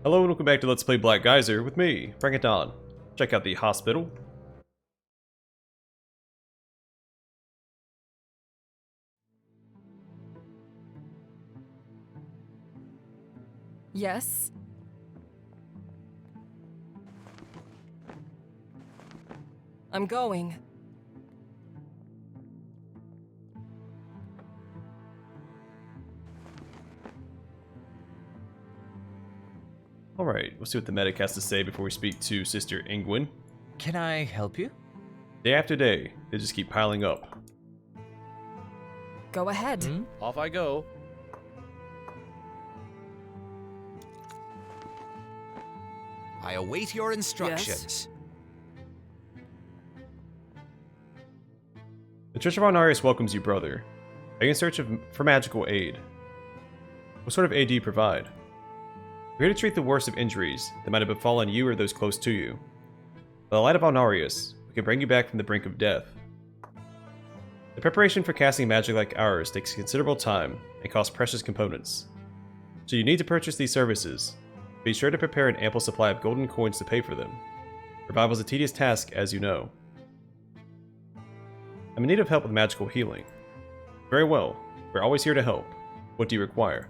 Hello and welcome back to Let's Play Black Geyser with me, Frank and Don. Check out the hospital. Yes? I'm going. Alright, we'll see what the medic has to say before we speak to Sister Ingwin. Can I help you? Day after day, they just keep piling up. Go ahead. Off I go. I await your instructions. The Church of Arnarius welcomes you, brother. Are you in search for magical aid? What sort of aid do you provide? We're here to treat the worst of injuries that might have befallen you or those close to you. By the light of Arnarius, we can bring you back from the brink of death. The preparation for casting magic like ours takes considerable time and costs precious components. So you need to purchase these services. Be sure to prepare an ample supply of golden coins to pay for them. Revival is a tedious task, as you know. I'm in need of help with magical healing. Very well, we're always here to help. What do you require?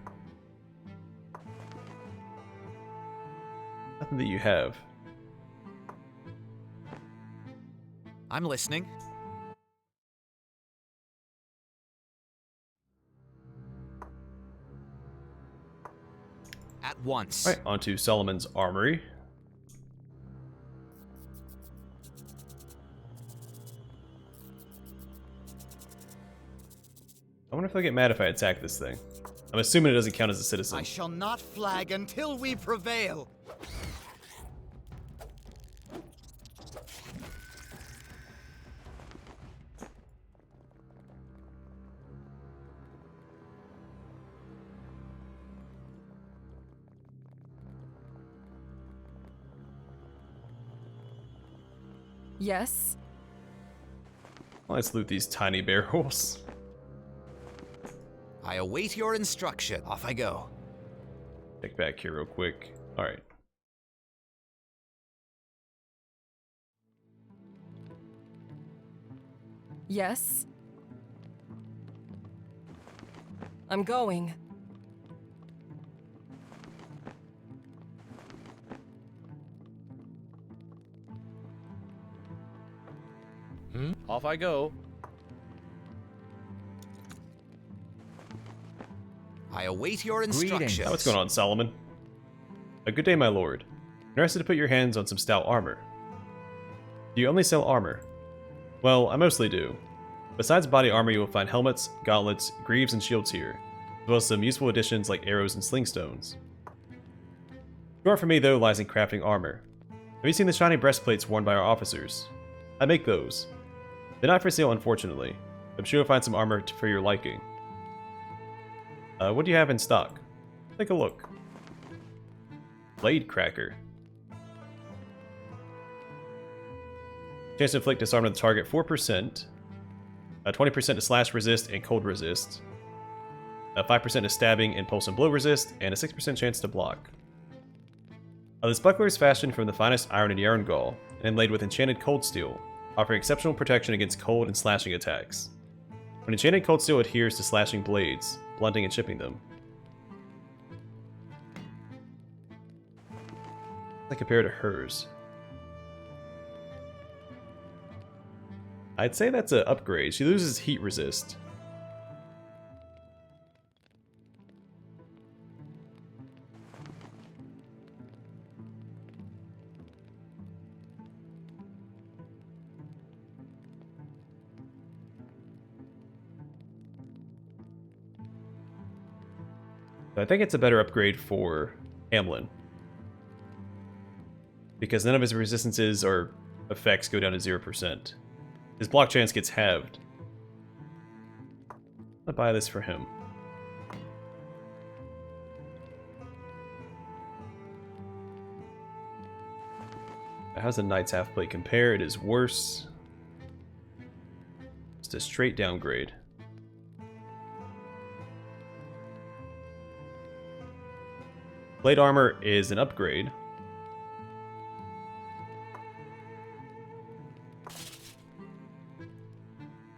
Nothing that you have. I'm listening. At once. Alright, on to Solomon's Armory. I wonder if they'll get mad if I attack this thing. I'm assuming it doesn't count as a citizen. I shall not flag until we prevail. Yes? Let's loot these tiny barrels. I await your instruction. Off I go. Check back here real quick. Alright. Yes? I'm going. Off I go. I await your instructions. What's going on, Solomon? A good day, my lord. Interested to put your hands on some stout armor. Do you only sell armor? Well, I mostly do. Besides body armor, you will find helmets, gauntlets, greaves, and shields here, as well as some useful additions like arrows and sling stones. The art for me, though, lies in crafting armor. Have you seen the shiny breastplates worn by our officers? I make those. They're not for sale, unfortunately. I'm sure you'll find some armor for your liking. What do you have in stock? Take a look. Blade Cracker. Chance to inflict disarm on the target 4%. 20% to slash resist and cold resist. 5% to stabbing, impulse, and blow resist, and a 6% chance to block. This buckler is fashioned from the finest iron in Deron-Guld and inlaid with enchanted cold steel, offering exceptional protection against cold and slashing attacks. When enchanted cold steel adheres to slashing blades, blunting and chipping them. I compare to hers. I'd say that's an upgrade. She loses heat resist. I think it's a better upgrade for Hamlin. Because none of his resistances or effects go down to 0%. His block chance gets halved. I'll buy this for him. How's the Knight's half plate compare? It is worse. Just a straight downgrade. Plate armor is an upgrade.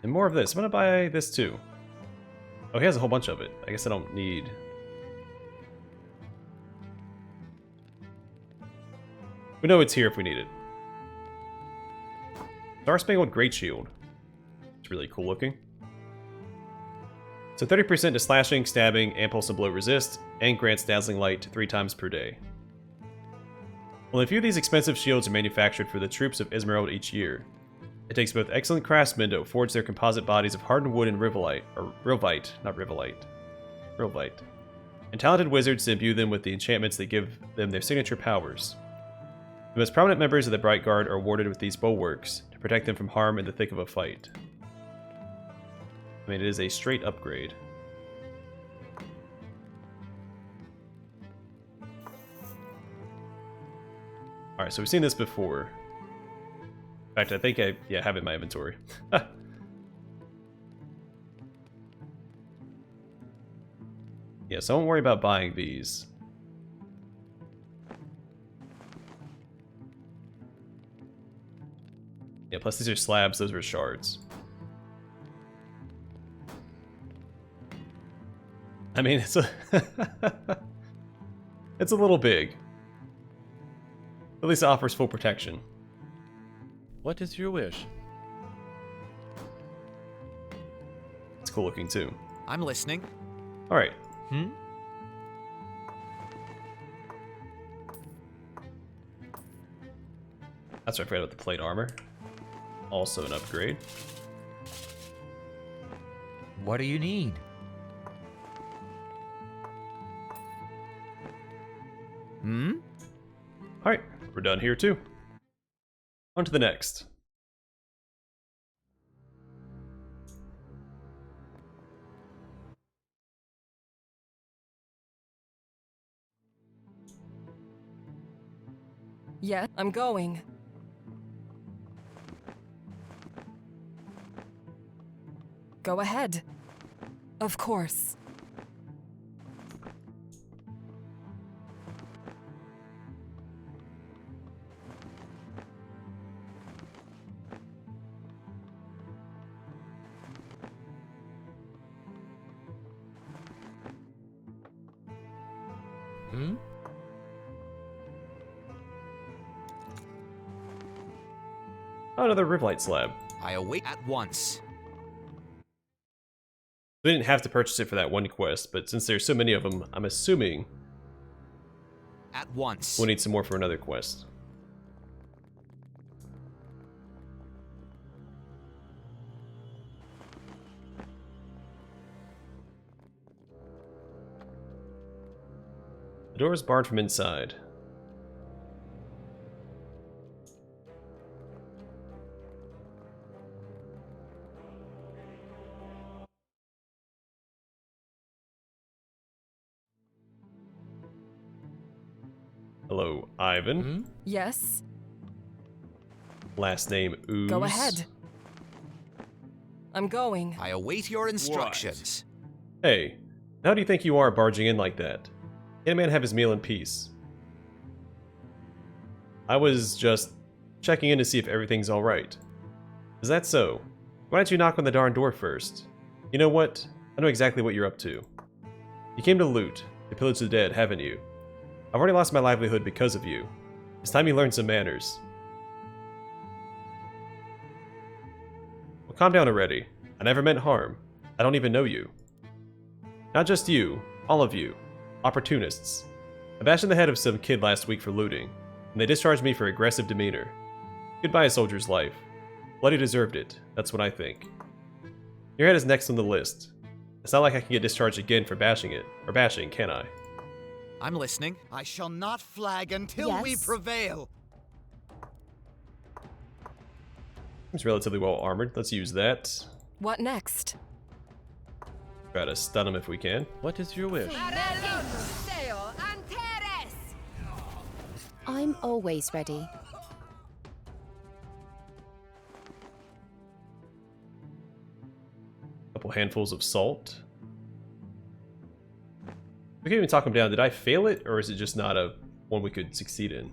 And more of this. I'm gonna buy this too. Oh, he has a whole bunch of it. I guess I don't need... We know it's here if we need it. Star-Spangled Great Shield. It's really cool looking. So 30% to slashing, stabbing, and pulse and blow resist, and grants dazzling light 3 times per day. Only a few of these expensive shields are manufactured for the troops of Isilmerald each year. It takes both excellent craftsmen to forge their composite bodies of hardened wood and rivelite, and talented wizards to imbue them with the enchantments that give them their signature powers. The most prominent members of the Bright Guard are awarded with these bulwarks to protect them from harm in the thick of a fight. I mean, it is a straight upgrade. Alright, so we've seen this before. In fact, I think I have it in my inventory. Yeah, so I won't worry about buying these. Yeah, plus these are slabs, those are shards. I mean, it's a it's a little big. At least it offers full protection. What is your wish? It's cool looking too. I'm listening. Alright. That's right, I forgot about the plate armor. Also an upgrade. What do you need? Alright, we're done here too. On to the next. Yeah, I'm going. Go ahead. Of course. Oh, another Rivlite slab. I await at once. We didn't have to purchase it for that one quest, but since there's so many of them, I'm assuming At once. we'll need some more for another quest. The door is barred from inside. Hello, Ivan. Yes, Last name Ooze. go ahead. I'm going. I await your instructions. Hey, how do you think you are barging in like that? Can a man have his meal in peace? I was just checking in to see if everything's alright. Is that so? Why don't you knock on the darn door first? You know what? I know exactly what you're up to. You came to loot, to pillage the dead, haven't you? I've already lost my livelihood because of you. It's time you learned some manners. Well, calm down already. I never meant harm. I don't even know you. Not just you, all of you. Opportunists. I bashed in the head of some kid last week for looting, and they discharged me for aggressive demeanor. Goodbye, a soldier's life. Bloody deserved it, that's what I think. Your head is next on the list. It's not like I can get discharged again for bashing, can I? I'm listening. I shall not flag until we Yes. prevail. Seems relatively well armored. Let's use that. What next? Try to stun him if we can. What is your wish? I'm always ready. Couple handfuls of salt. We can even talk him down. Did I fail it, or is it just not a one we could succeed in?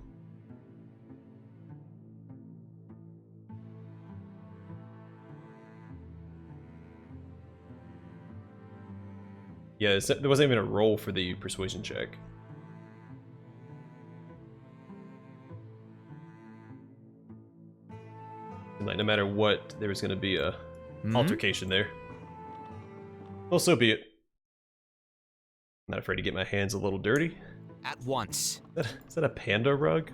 Yeah, there wasn't even a roll for the persuasion check. And like, no matter what, there was going to be a altercation there. Well, so be it. I'm not afraid to get my hands a little dirty. At once. Is that a panda rug?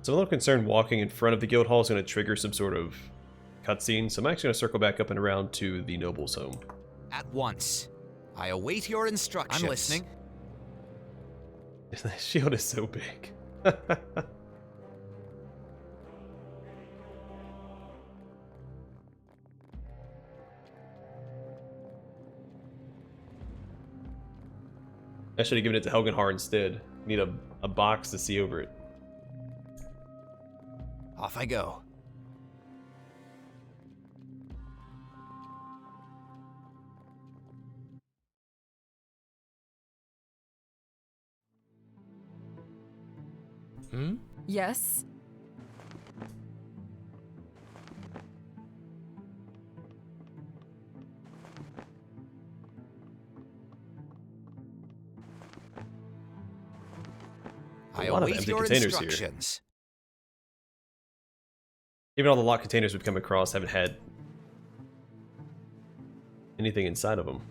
So I'm a little concerned walking in front of the guild hall is going to trigger some sort of cutscene, so I'm actually going to circle back up and around to the noble's home. At once. I await your instructions. I'm listening. That shield is so big. I should have given it to Helgenhar instead. Need a box to see over it. Off I go. Yes? I A lot of await empty your containers here. instructions. Even all the locked containers we've come across haven't had anything inside of them.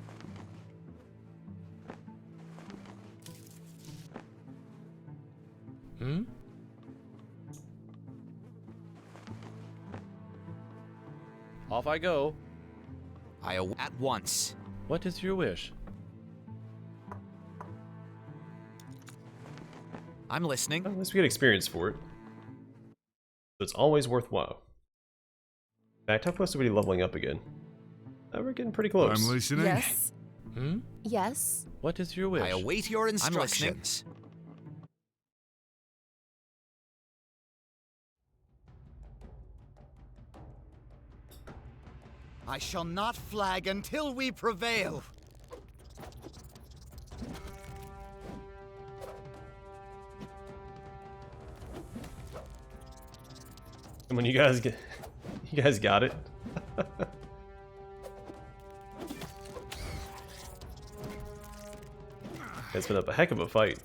Off I go. At once. What is your wish? I'm listening. Well, at least we get experience for it. So it's always worthwhile. In fact, how close are we to leveling up again? We're getting pretty close. I'm listening. Yes? Yes. What is your wish? I await your instructions. I shall not flag until we prevail. Come on, you guys got it. It's been up a heck of a fight.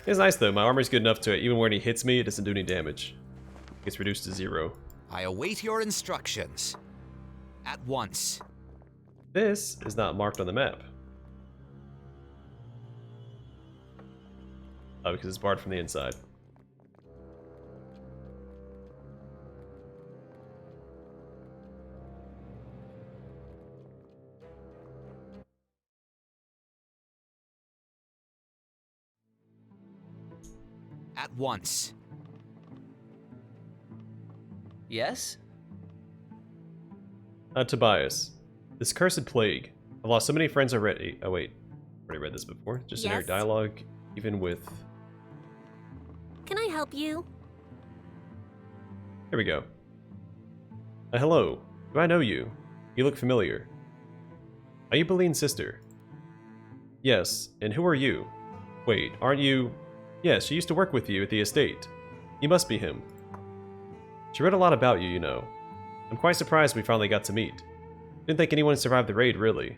It's nice though, my armor's good enough to even when he hits me, it doesn't do any damage. It gets reduced to 0. I await your instructions. At once. This is not marked on the map. Oh, because it's barred from the inside. At once. Yes? Tobias. This cursed plague. I've lost so many friends already. Oh wait, already read this before. Just generic Yes? dialogue, even with... Can I help you? Here we go. Hello. Do I know you? You look familiar. Are you Beline's sister? Yes, and who are you? Wait, aren't you... Yes, she used to work with you at the estate. You must be him. She read a lot about you, you know. I'm quite surprised we finally got to meet. Didn't think anyone survived the raid, really.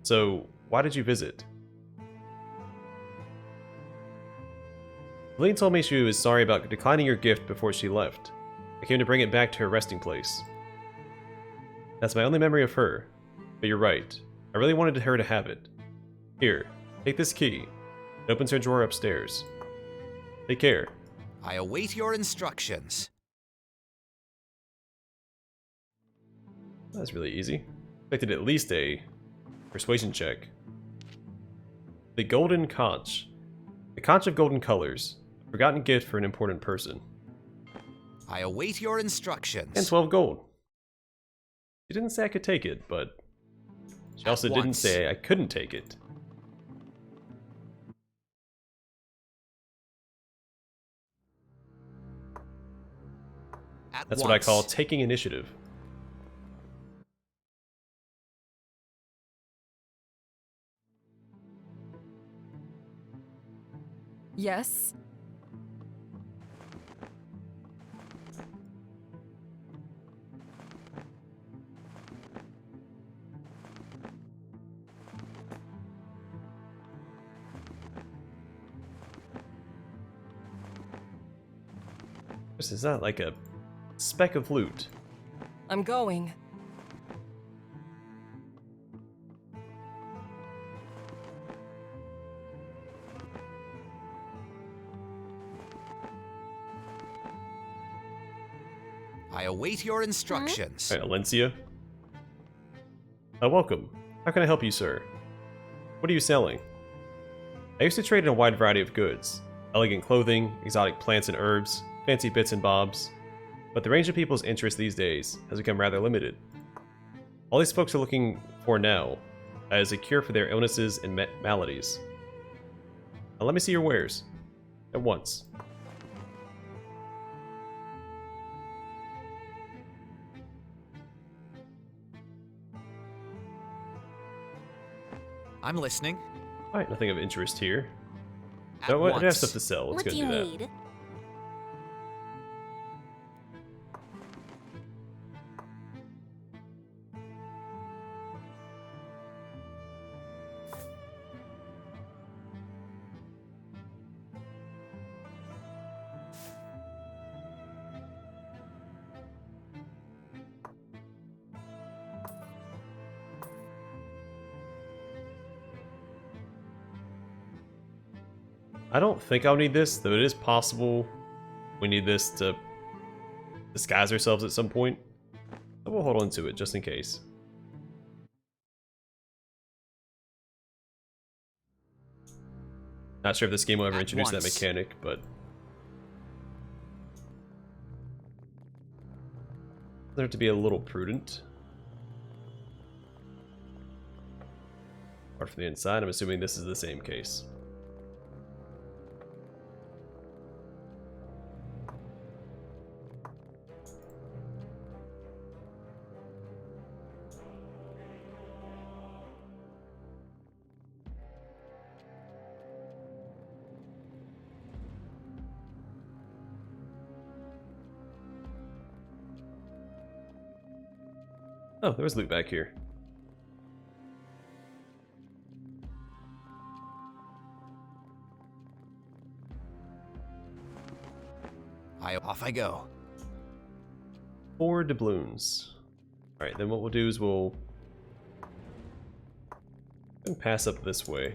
So, why did you visit? Beline told me she was sorry about declining your gift before she left. I came to bring it back to her resting place. That's my only memory of her. But you're right. I really wanted her to have it. Here, take this key. It opens her drawer upstairs. Take care. I await your instructions. That's really easy. Expected at least a persuasion check. The Golden Conch. The conch of golden colors. A forgotten gift for an important person. I await your instructions. And 12 gold. She didn't say I could take it, but she also didn't once. say I couldn't take it. At That's what I call once. taking initiative. Yes? This is not like a speck of loot. I'm going. I await your instructions. Alright, Alencia. Welcome. How can I help you, sir? What are you selling? I used to trade in a wide variety of goods. Elegant clothing, exotic plants and herbs, fancy bits and bobs. But the range of people's interest these days has become rather limited. All these folks are looking for now is a cure for their illnesses and maladies. Now let me see your wares. At once. I'm listening. Alright, nothing of interest here. At No, I have once. stuff to sell. Let's What go do you do that. need? I don't think I'll need this, though it is possible we need this to disguise ourselves at some point. But we'll hold on to it just in case. Not sure if this game will ever At introduce that once. mechanic, but there to be a little prudent. Apart from the inside, I'm assuming this is the same case. Oh, there was loot back here. Off I go. 4 doubloons. Alright, then what we'll do is we'll pass up this way.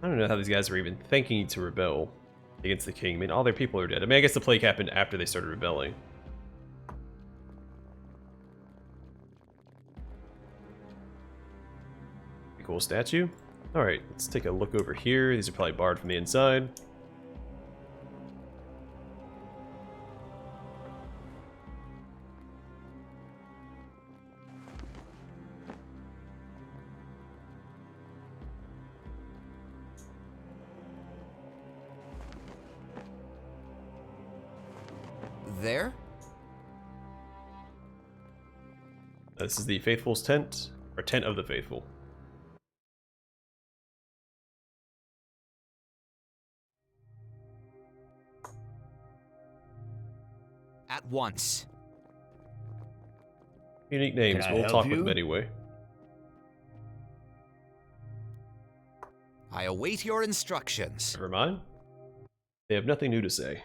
I don't know how these guys are even thinking to rebel against the king. I mean, all their people are dead. I mean, I guess the plague happened after they started rebelling. Pretty cool statue. Alright, let's take a look over here. These are probably barred from the inside. There? This is the Faithful's tent, or Tent of the Faithful. At once. Unique names, Can I we'll help talk with you? them anyway. I await your instructions. Never mind. They have nothing new to say.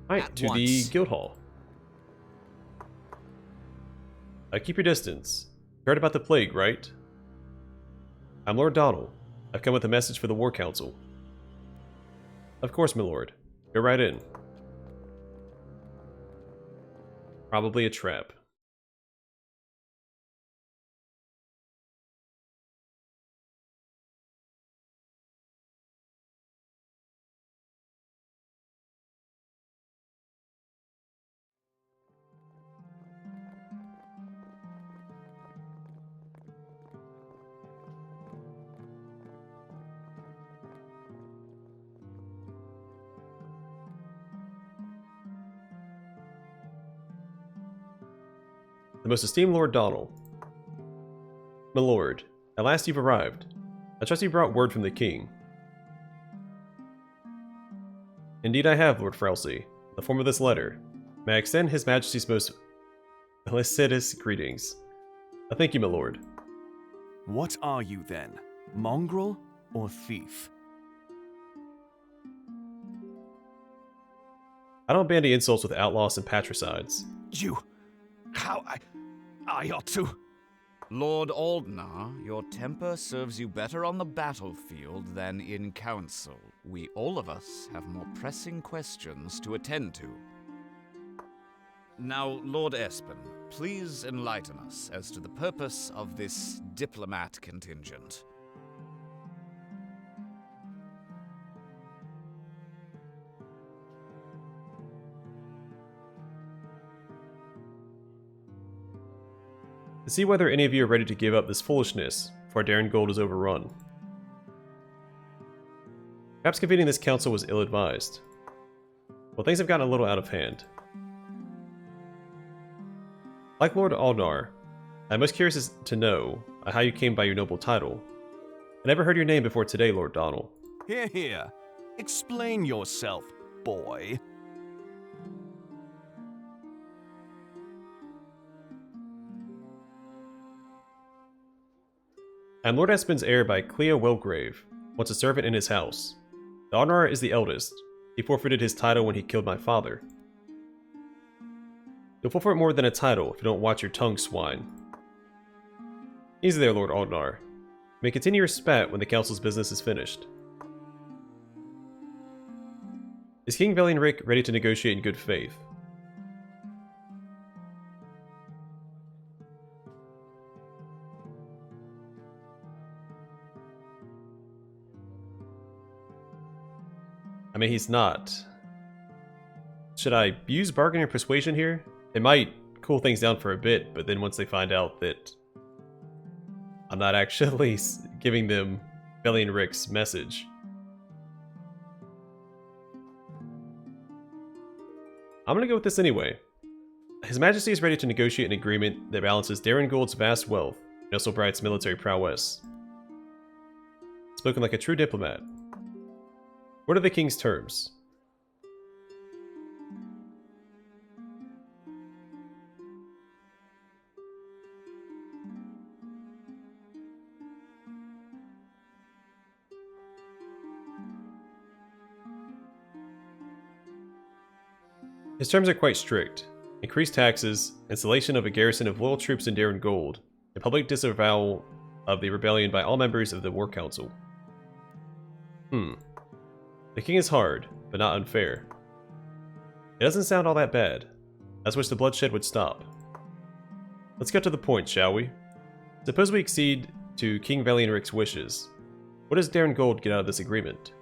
Alright, At to the once. guild hall. Keep your distance. You heard about the plague, right? I'm Lord Donald. I've come with a message for the War Council. Of course, my lord. Go right in. Probably a trap. The most esteemed Lord Donald. My lord, at last you've arrived. I trust you brought word from the king. Indeed I have, Lord Frelsey, in the form of this letter. May I extend His Majesty's most felicitous greetings. Thank you, my lord. What are you then? Mongrel or thief? I don't bandy insults with outlaws and patricides. You... How I ought to... Lord Aldnar, your temper serves you better on the battlefield than in council. We all of us have more pressing questions to attend to. Now, Lord Espen, please enlighten us as to the purpose of this diplomat contingent. To see whether any of you are ready to give up this foolishness before Deron-Guld is overrun. Perhaps convening this council was ill-advised. Well, things have gotten a little out of hand. Like Lord Aldnar, I'm most curious as to know how you came by your noble title. I never heard your name before today, Lord Donald. Here, here. Explain yourself, boy. I am Lord Espen's heir by Clea Wellgrave, once a servant in his house. The Aldnar is the eldest. He forfeited his title when he killed my father. You'll forfeit more than a title if you don't watch your tongue, swine. Easy there, Lord Aldnar. You may continue your spat when the council's business is finished. Is King Valienric ready to negotiate in good faith? I mean, he's not. Should I use bargaining or persuasion here? It might cool things down for a bit, but then once they find out that I'm not actually giving them Valienric's message. I'm gonna go with this anyway. His Majesty is ready to negotiate an agreement that balances Deron-Guld's vast wealth and Isilbright's military prowess. Spoken like a true diplomat. What are the king's terms? His terms are quite strict. Increased taxes, installation of a garrison of loyal troops in Deron-Guld, and public disavowal of the rebellion by all members of the War Council. The king is hard, but not unfair. It doesn't sound all that bad. I just wish the bloodshed would stop. Let's get to the point, shall we? Suppose we accede to King Valienric's wishes. What does Deron-Guld get out of this agreement?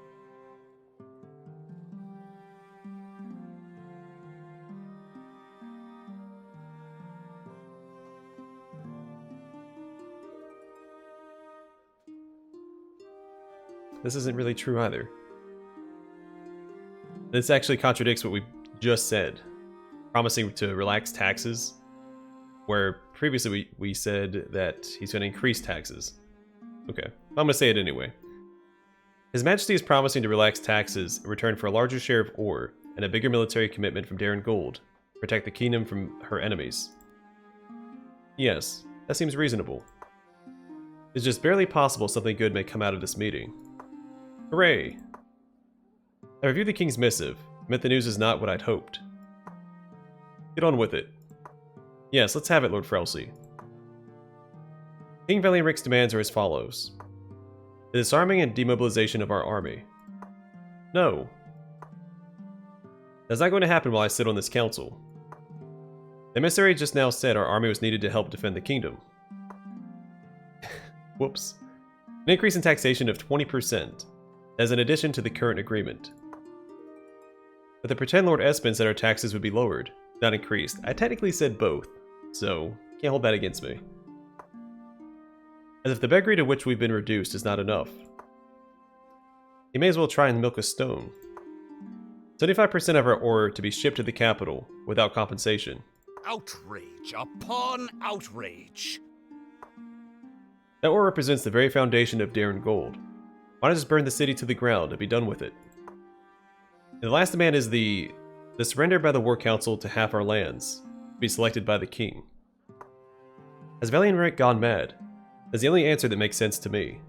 This isn't really true either. This actually contradicts what we just said. Promising to relax taxes, where previously we said that he's going to increase taxes. Okay, I'm going to say it anyway. His Majesty is promising to relax taxes in return for a larger share of ore and a bigger military commitment from Deron-Guld to protect the kingdom from her enemies. Yes, that seems reasonable. It's just barely possible something good may come out of this meeting. Hooray! I reviewed the king's missive. Meant the news is not what I'd hoped. Get on with it. Yes, let's have it, Lord Frelsey. King Valienric's demands are as follows. The disarming and demobilization of our army. No, That's not going to happen while I sit on this council. The emissary just now said our army was needed to help defend the kingdom. Whoops. An increase in taxation of 20%, as an addition to the current agreement. But the pretend Lord Espen said our taxes would be lowered, not increased. I technically said both, so can't hold that against me. As if the beggary to which we've been reduced is not enough. You may as well try and milk a stone. 75% of our ore to be shipped to the capital without compensation. Outrage upon outrage. That ore represents the very foundation of Deron-Guld. Why not just burn the city to the ground and be done with it? And the last demand is the surrender by the War Council to half our lands, to be selected by the king. Has Valiant gone mad? That's the only answer that makes sense to me.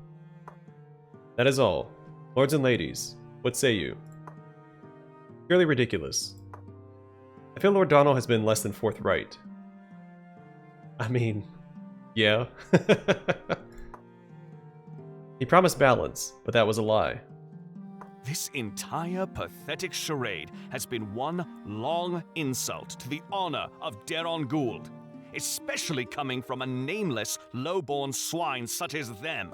That is all. Lords and ladies, what say you? Purely ridiculous. I feel Lord Donald has been less than forthright. I mean, yeah. He promised balance, but that was a lie. This entire pathetic charade has been one long insult to the honor of Deron-Guld, especially coming from a nameless, low-born swine such as them.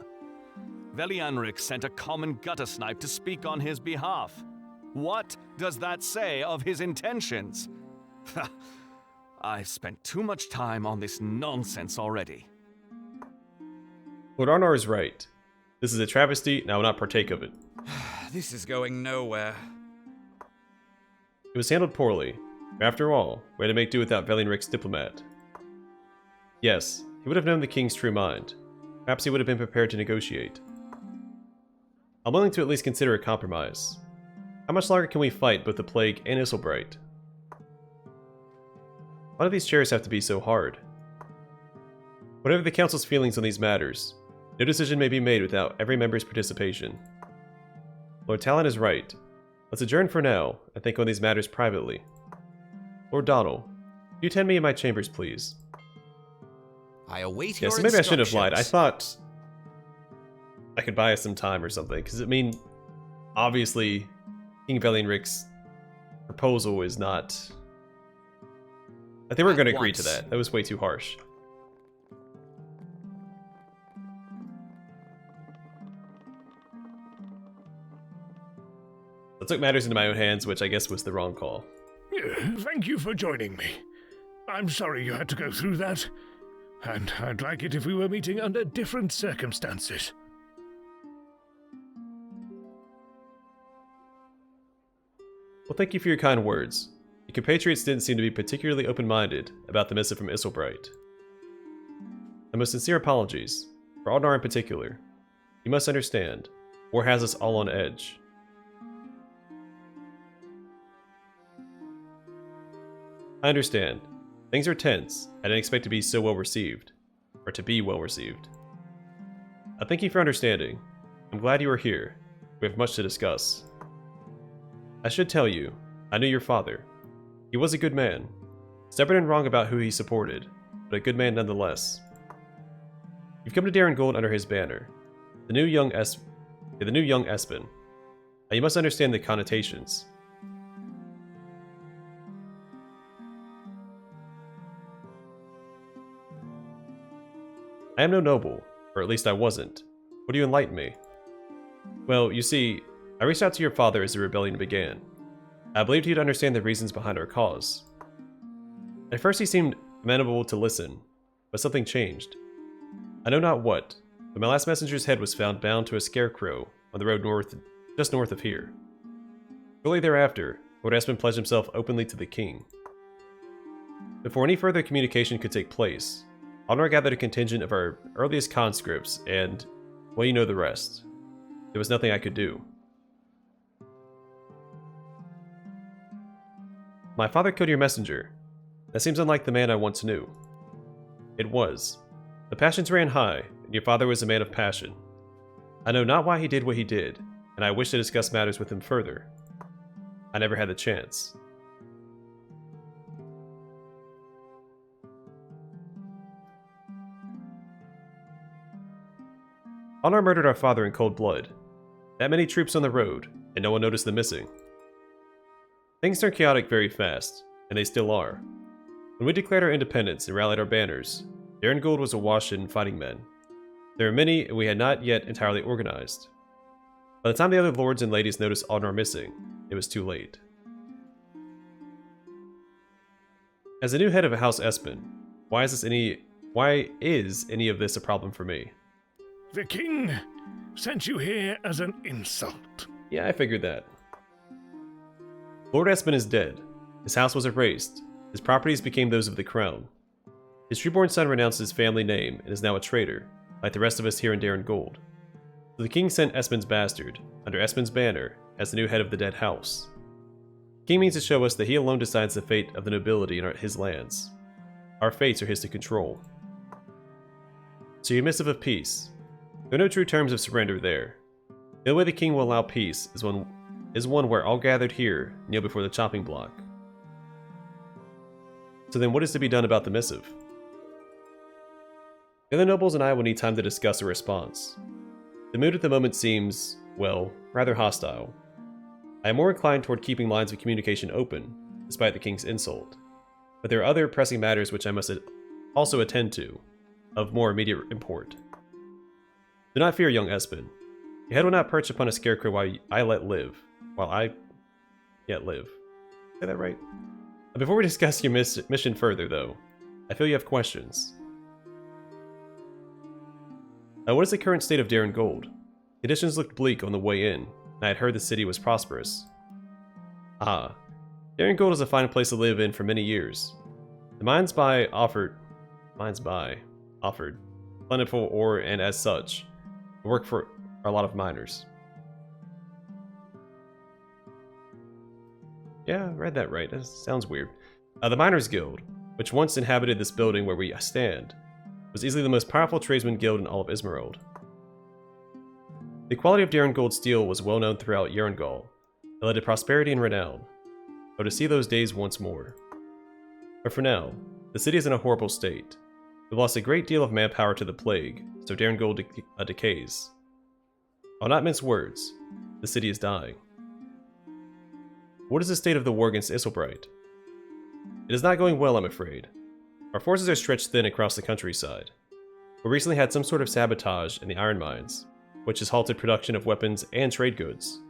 Velianrik sent a common gutter snipe to speak on his behalf. What does that say of his intentions? I've spent too much time on this nonsense already. Lord Arnar is right. This is a travesty, and I will not partake of it. This is going nowhere. It was handled poorly. After all, we had to make do without Velianrik's diplomat. Yes, he would have known the king's true mind. Perhaps he would have been prepared to negotiate. I'm willing to at least consider a compromise. How much longer can we fight both the Plague and Isilmerald? Why do these chairs have to be so hard? Whatever the council's feelings on these matters, no decision may be made without every member's participation. Lord Talon is right. Let's adjourn for now and think on these matters privately. Lord Donald, you attend me in my chambers, please. I await Yeah, your so maybe I should have lied. I instructions. thought I could buy us some time or something, because I mean, obviously, King Velianrik's proposal is not... they weren't going to agree to once. that. That was way too harsh. I took matters into my own hands, which I guess was the wrong call. Thank you for joining me. I'm sorry you had to go through that, and I'd like it if we were meeting under different circumstances. Well, thank you for your kind words. Your compatriots didn't seem to be particularly open-minded about the missive from Isilmerald. My most sincere apologies, for Aldnar in particular. You must understand, war has us all on edge. I understand. Things are tense. I didn't expect to be so well received. Or to be well received. I thank you for understanding. I'm glad you are here. We have much to discuss. I should tell you, I knew your father. He was a good man. Stubborn and wrong about who he supported, but a good man nonetheless. You've come to Deron-Guld under his banner. The new young Espen. Now you must understand the connotations. I am no noble, or at least I wasn't. Would you enlighten me? Well, you see, I reached out to your father as the rebellion began. I believed he'd understand the reasons behind our cause. At first he seemed amenable to listen, but something changed. I know not what, but my last messenger's head was found bound to a scarecrow on the road just north of here. Shortly thereafter, Lord Espen pledged himself openly to the king. Before any further communication could take place, Aldnar gathered a contingent of our earliest conscripts, and, well, you know the rest. There was nothing I could do. My father killed your messenger. That seems unlike the man I once knew. It was. The passions ran high, and your father was a man of passion. I know not why he did what he did, and I wish to discuss matters with him further. I never had the chance. Aldnar murdered our father in cold blood. That many troops on the road, and no one noticed the missing. Things turned chaotic very fast, and they still are. When we declared our independence and rallied our banners, Deron-Guld was awash in fighting men. There were many, and we had not yet entirely organized. By the time the other lords and ladies noticed Aldnar missing, it was too late. As the new head of House Espen, why is any of this a problem for me? The king sent you here as an insult. Yeah, I figured that. Lord Espen is dead. His house was erased. His properties became those of the crown. His trueborn son renounced his family name and is now a traitor, like the rest of us here in Deron-Guld. So the king sent Espen's bastard, under Espen's banner, as the new head of the dead house. The king means to show us that he alone decides the fate of the nobility in his lands. Our fates are his to control. So your missive of peace. There are no true terms of surrender there. The only way the king will allow peace is one where all gathered here kneel before the chopping block. So then what is to be done about the missive? The other nobles and I will need time to discuss a response. The mood at the moment seems, well, rather hostile. I am more inclined toward keeping lines of communication open, despite the king's insult. But there are other pressing matters which I must also attend to, of more immediate import. Do not fear, young Espen. Your head will not perch upon a scarecrow while I yet live. Say that right? Before we discuss your mission further, though, I feel you have questions. What is the current state of Deron-Guld? Conditions looked bleak on the way in, and I had heard the city was prosperous. Deron-Guld is a fine place to live in for many years. The mines offered plentiful ore, and as such, work for a lot of miners. Yeah, I read that right. That sounds weird. The Miners' Guild, which once inhabited this building where we stand, was easily the most powerful tradesman guild in all of Isilmerald. The quality of Deron-Guld's steel was well known throughout Erangel. It led to prosperity and renown. I would to see those days once more. But for now, the city is in a horrible state. We've lost a great deal of manpower to the plague, so Deron-Guld decays. I'll not mince words. The city is dying. What is the state of the war against Isilbright? It is not going well, I'm afraid. Our forces are stretched thin across the countryside. We recently had some sort of sabotage in the iron mines, which has halted production of weapons and trade goods.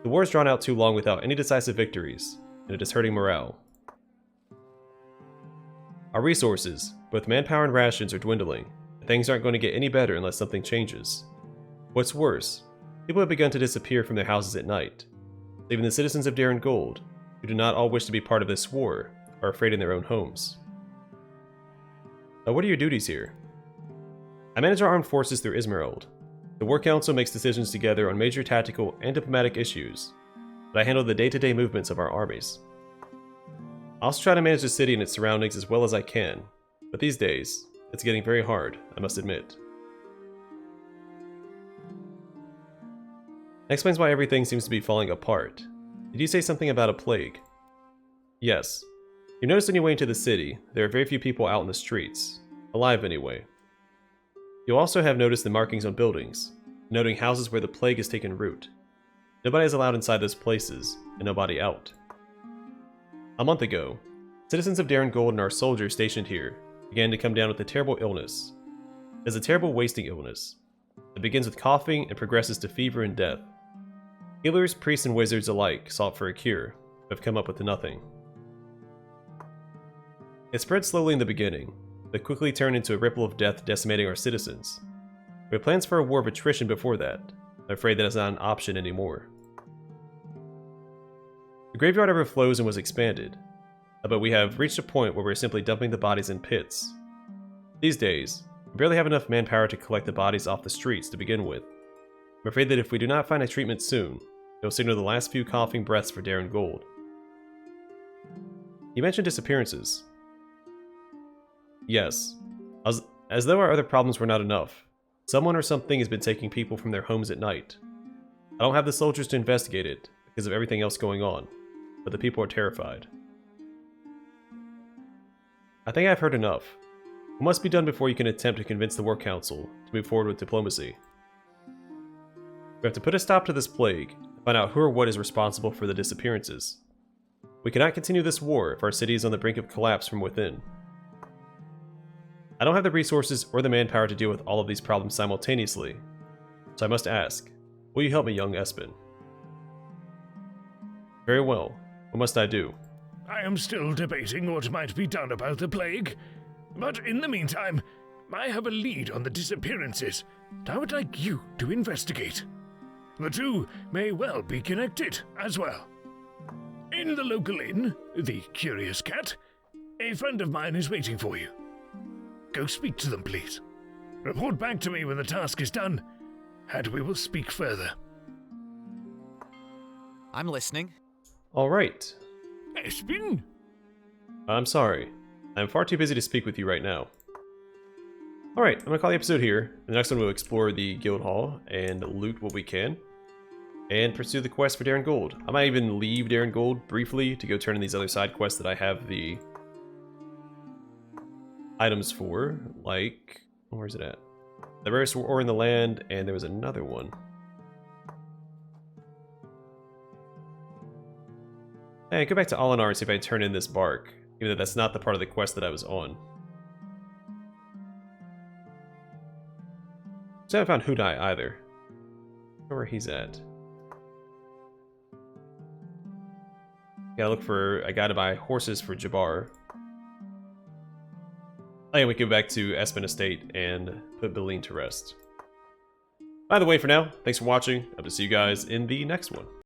The war has drawn out too long without any decisive victories, and it is hurting morale. Our resources, both manpower and rations, are dwindling, and things aren't going to get any better unless something changes. What's worse, people have begun to disappear from their houses at night. Even the citizens of Deron-Guld, who do not all wish to be part of this war, are afraid in their own homes. Now, what are your duties here? I manage our armed forces through Isilmerald. The War Council makes decisions together on major tactical and diplomatic issues, but I handle the day-to-day movements of our armies. I also try to manage the city and its surroundings as well as I can, but these days, it's getting very hard, I must admit. That explains why everything seems to be falling apart. Did you say something about a plague? Yes. You noticed on your way into the city, there are very few people out in the streets. Alive, anyway. You'll also have noticed the markings on buildings, denoting houses where the plague has taken root. Nobody is allowed inside those places, and nobody out. A month ago, citizens of Deron-Guld and our soldiers stationed here began to come down with a terrible illness. It is a terrible wasting illness. It begins with coughing and progresses to fever and death. Healers, priests, and wizards alike sought for a cure, but have come up with nothing. It spread slowly in the beginning, but quickly turned into a ripple of death decimating our citizens. We had plans for a war of attrition before that. I'm afraid that is not an option anymore. The graveyard overflows and was expanded, but we have reached a point where we're simply dumping the bodies in pits. These days, we barely have enough manpower to collect the bodies off the streets to begin with. I'm afraid that if we do not find a treatment soon, it will signal the last few coughing breaths for Deron-Guld. You mentioned disappearances. Yes. As though our other problems were not enough, someone or something has been taking people from their homes at night. I don't have the soldiers to investigate it because of everything else going on, but the people are terrified. I think I've heard enough. What must be done before you can attempt to convince the War Council to move forward with diplomacy? We have to put a stop to this plague and find out who or what is responsible for the disappearances. We cannot continue this war if our city is on the brink of collapse from within. I don't have the resources or the manpower to deal with all of these problems simultaneously, so I must ask, will you help me, young Espen? Very well. What must I do? I am still debating what might be done about the plague, but in the meantime, I have a lead on the disappearances, and I would like you to investigate. The two may well be connected as well. In the local inn, the Curious Cat, a friend of mine is waiting for you. Go speak to them, please. Report back to me when the task is done, and we will speak further. I'm listening. Alright. Espen? I'm sorry. I'm far too busy to speak with you right now. Alright, I'm gonna call the episode here. The next one we'll explore the guild hall and loot what we can. And pursue the quest for Deron-Guld. I might even leave Deron-Guld briefly to go turn in these other side quests that I have the items for. Like, where's it at? The rarest ore in the land, and there was another one. Hey, go back to Olinar and see if I can turn in this bark. Even though that's not the part of the quest that I was on. So I haven't found Hudai either. I don't know where he's at. Gotta look for a guy to buy horses for Jabbar. And we go back to Espen Estate and put Beline to rest. By the way, for now, thanks for watching. Hope to see you guys in the next one.